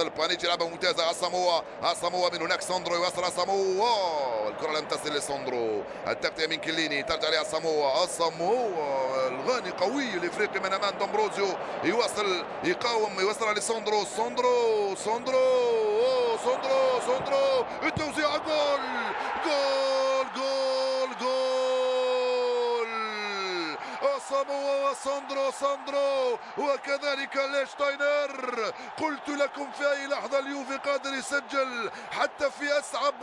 يوصل بانيتش يلعبها ممتازه. اساموا من هناك ساندرو يوصل اساموا، الكره لم تصل لساندرو، التغطيه من كليني ترجع لاساموا الغاني قوي الافريقي من امام دومبروزيو، يواصل يقاوم يوصلها لساندرو. ساندرو التوزيع. جول جول جول جول ساندرو وكذلك ليشتاينر. قلت لكم في اي لحظه اليوفي قادر يسجل حتى في اصعب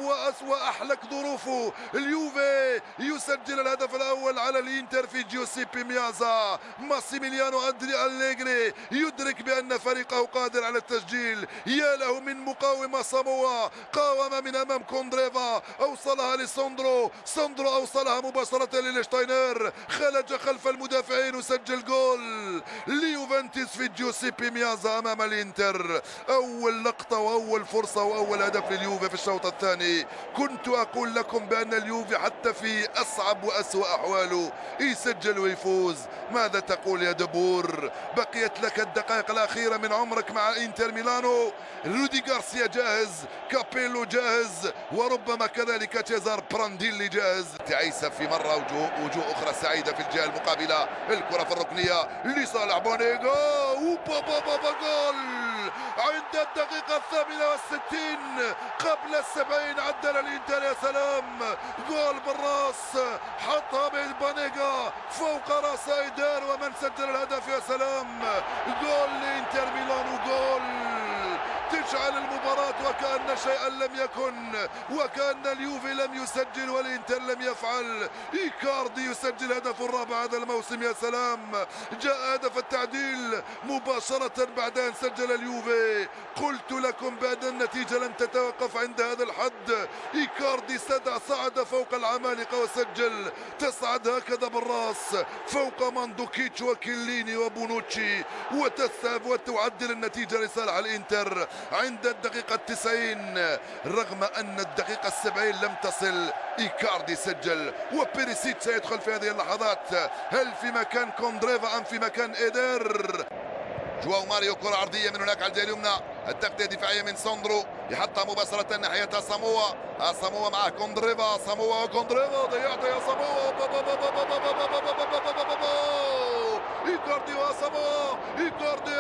واحلك ظروفه. اليوفي يسجل الهدف الاول على الانتر في جوسيبي ميازا. ماسيميليانو اندري أليجري يدرك بان فريقه قادر على التسجيل. يا له من مقاومه. قاوم من امام كوندريفا، اوصلها لساندرو اوصلها مباشره لليشتاينر، خلج خلف المدافعين وسجل جول ليوفنتوس في جوسيبي ميازا امام الانتر. اول لقطه واول فرصه واول هدف لليوفي في الشوط الثاني. كنت اقول لكم بان اليوفي حتى في اصعب واسوا احواله يسجل ويفوز. ماذا تقول يا دبور؟ بقيت لك الدقائق الاخيره من عمرك مع انتر ميلانو. رودي غارسيا جاهز، كابيلو جاهز، وربما كذلك تشيزار برانديلي جاهز. تعيسة في مره وجوه اخرى سعيده في الجهه المقابله. الكره في الركنيه لصالح بونيغا جول عند الدقيقه 68 قبل 70. عدل الانتر. يا سلام، جول بالراس حطها بونيغا فوق راس ايدار ومن سجل الهدف. يا سلام، جول لانتر ميلانو. جول تشعل المباراة وكأن شيئا لم يكن، وكأن اليوفي لم يسجل والإنتر لم يفعل. إيكاردي يسجل هدف الرابع هذا الموسم. يا سلام، جاء هدف التعديل مباشرة بعد أن سجل اليوفي. قلت لكم بأن النتيجة لن تتوقف عند هذا الحد. إيكاردي صعد فوق العمالقة وسجل، تصعد هكذا بالراس فوق ماندوكيتش وكيليني وبونوتشي وتذهب وتعدل النتيجة لصالح الإنتر عند الدقيقة 90 رغم أن الدقيقة 70 لم تصل. إيكاردي سجل وبيريسيتش سيدخل في هذه اللحظات. هل في مكان كوندريفا أم في مكان إيدر؟ جواو ماريو كرة عرضية من هناك على الجهة اليمنى، التغطية الدفاعية من ساندرو يحطها مباشرة ناحية اساموا معه كوندريفا. ضيعتها يا اساموا. إيكاردي واساموا. إيكاردي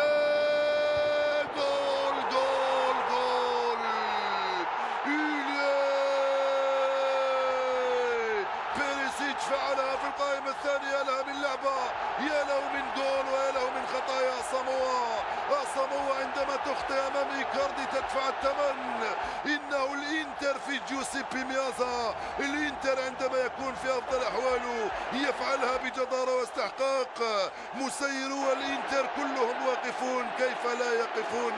فعلها في القائمة الثانية. يا لها من لعبة، يا له من جول ويا له من خطايا اساموا عندما تخطئ امام ايكاردي تدفع الثمن. انه الانتر في جوسيبي ميازا، الانتر عندما يكون في افضل احواله يفعلها بجدارة واستحقاق. مسيرو الانتر كلهم واقفون، كيف لا يقفون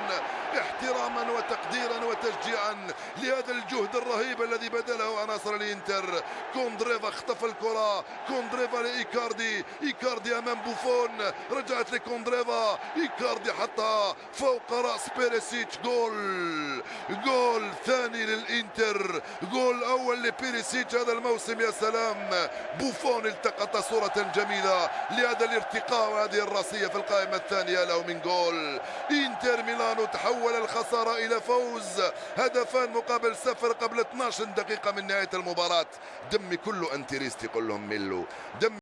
احتراما وتقديرا وتشجيعا لهذا الجهد الرهيب الذي بذله عناصر الانتر. كوندريفا اختفى الكرة، كوندريفا لإيكاردي، إيكاردي أمام بوفون، رجعت لكوندريفا، إيكاردي حطها فوق رأس بيريسيتش. جول ثاني للإنتر، جول أول لبيريسيتش هذا الموسم. يا سلام، بوفون التقط صورة جميلة لهذا الارتقاء وهذه الراسية في القائمة الثانية. له من جول. إنتر ميلانو تحول الخسارة إلى فوز، هدفان مقابل 0 قبل 12 دقيقة من نهاية المباراة. دمي كله أنتريست يقول لهم ميلو.